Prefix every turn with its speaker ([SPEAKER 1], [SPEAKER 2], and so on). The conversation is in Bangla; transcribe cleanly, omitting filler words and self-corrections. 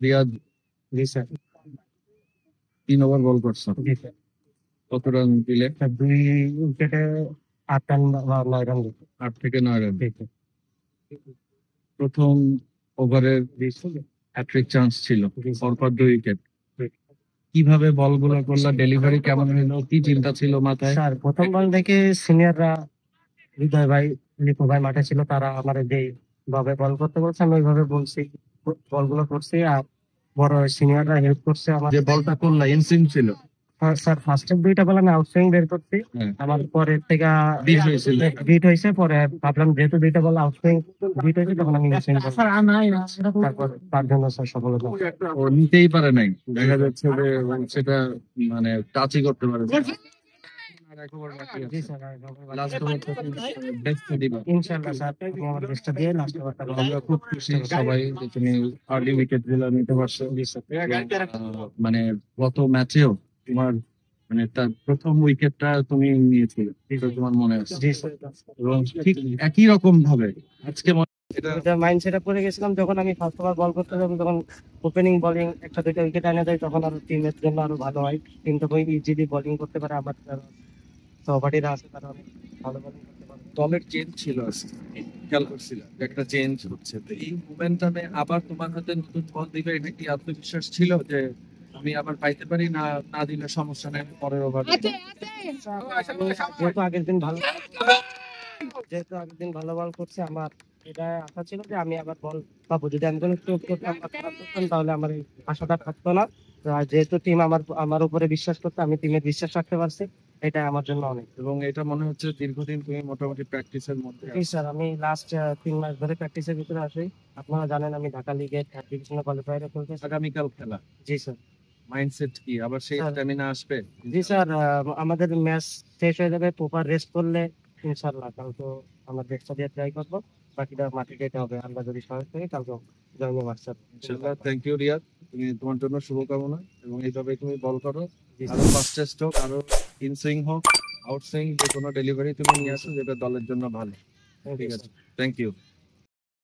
[SPEAKER 1] রিয়াদ
[SPEAKER 2] জি স্যার।
[SPEAKER 1] 3 ওভার বল করছো,
[SPEAKER 2] জি স্যার।
[SPEAKER 1] কত রান দিলে?
[SPEAKER 2] 2 উইকেটে 8 রান বা 9 রান দিতে।
[SPEAKER 1] 8 থেকে 9 রান।
[SPEAKER 2] জি স্যার।
[SPEAKER 1] প্রথম ওভারে
[SPEAKER 2] জি স্যার।
[SPEAKER 1] হ্যাট্রিক চান্স ছিল,
[SPEAKER 2] জি স্যার।
[SPEAKER 1] পরপর 2 উইকেট।
[SPEAKER 2] জি।
[SPEAKER 1] কিভাবে বলগুলো করলা, ডেলিভারি কেমন হলো, কি চিন্তা ছিল মাথায়?
[SPEAKER 2] স্যার প্রথম বল থেকে সিনিয়ররা হৃদয় ভাই, লিপু ভাই মাঠে ছিল, তারা আমার যে ভাবে বল করতে বলছে আমি ওইভাবে বলছি, বলগুলো করছি। আর বড় সিনিয়ররা হেল্প করছে আমার।
[SPEAKER 1] যে বলটা করলা ইনসুইং ছিল?
[SPEAKER 2] স্যার ফার্স্টের 2টা বল আমি আউটসুইং বের করছি,
[SPEAKER 1] হ্যাঁ।
[SPEAKER 2] আমার পরের থেকে
[SPEAKER 1] বিট হয়েছিল।
[SPEAKER 2] বিট হয়েছে। পরে ভাবলাম যেহেতু 2টা বল আউটসুইং বিট হয়েছে, তখন আমি ইনসুইং করলাম। তারপর তার জন্য স্যার সফলতা।
[SPEAKER 1] ও নিতেই পারে নাই, দেখা যাচ্ছে যে সেটা মানে টাচই করতে পারে।
[SPEAKER 2] জি স্যার।
[SPEAKER 1] লাস্ট ওভারটা বেস্ট দিবা
[SPEAKER 2] ইনশাআল্লাহ স্যার, আমি আমার চেষ্টা দিয়ে লাস্ট ওভারটা
[SPEAKER 1] আমরা খুব খুশি সবাই যে তুমি আর্লি উইকেট গুলো নিতে পারছো। মানে গত ম্যাচেও তোমার মানে তার প্রথম উইকেটটা তুমি নিয়েছিলে, এটা তোমার মনে আছে?
[SPEAKER 2] জি স্যার।
[SPEAKER 1] এবং ঠিক একই রকম ভাবে আজকে
[SPEAKER 2] এটা মাইন্ড সেট আপ করে গেছিলাম, যখন আমি ফার্স্ট ওভার বল করতে যাবো, তখন ওপেনিং বোলিং একটা দুইটা উইকেট এনে দেয়, তখন আরো টিমের জন্য আরো ভালো হয়। টিম তখন ইজিলি বোলিং করতে পারে, আমার সহপাঠীরা আছে তারা অনেক ভালো বোলিং করতে পারে।
[SPEAKER 3] দলের চেঞ্জ ছিল আজকে, খেয়াল করছিলাম যে একটা চেঞ্জ হচ্ছে, তো এই মোমেন্টামে আবার তোমার হাতে নতুন বল দিবে, এটা কি আত্মবিশ্বাস ছিল যে আমি আবার পাইতে পারি, না না দিলে সমস্যা নেই পরের ওভার?
[SPEAKER 2] যেহেতু আগের দিন ভালো বল করছে, আমার এটা আশা ছিল যে আমি আবার বল পাবো। যদি আমি কোনো চোট করতাম বা খারাপ করতাম, তাহলে আমার এই আশাটা থাকতো না। আর যেহেতু টিম আমার উপরে বিশ্বাস করতো, আমি টিমের বিশ্বাস রাখতে পারছি, এটা আমার জন্য অনেক।
[SPEAKER 3] এবং এটা মনে হচ্ছে দীর্ঘদিন তুমি মোটামুটি প্র্যাকটিসের মধ্যে
[SPEAKER 2] জি স্যার, আমি লাস্ট 3 মাস ধরে প্র্যাকটিসের ভিতরে আছি। আপনারা জানেন আমি ঢাকা লিগে থার্ড ডিভিশনে কোয়ালিফায়ারে খেলতেছি।
[SPEAKER 3] আগামীকাল খেলা,
[SPEAKER 2] জি স্যার।
[SPEAKER 3] মাইন্ডসেট কি আবার সেই
[SPEAKER 2] স্যার,
[SPEAKER 3] স্ট্যামিনা আসবে?
[SPEAKER 2] জি স্যার, আমাদের ম্যাচ শেষ হয়ে যাবে, প্রপার রেস্ট করলে ইনশাল্লাহ কালকে আমরা চেষ্টা দিয়ে ট্রাই করবো। বাকিটা মাঠে যেতে হবে, আমরা যদি সহায়ক থাকি কালকে জয়েন হোয়াটসঅ্যাপ।
[SPEAKER 3] ইনশাআল্লাহ। থ্যাংক ইউ রিয়াদ, তুমি তোমার জন্য শুভকামনা, এবং এইভাবে তুমি বল করো, আরো ফাস্টেস্ট হোক, আরো ইনসুইং হোক, আউটসুইং, যে কোনো ডেলিভারি তুমি নিয়ে আসো যেটা দলের জন্য ভালো। ঠিক আছে, থ্যাংক ইউ।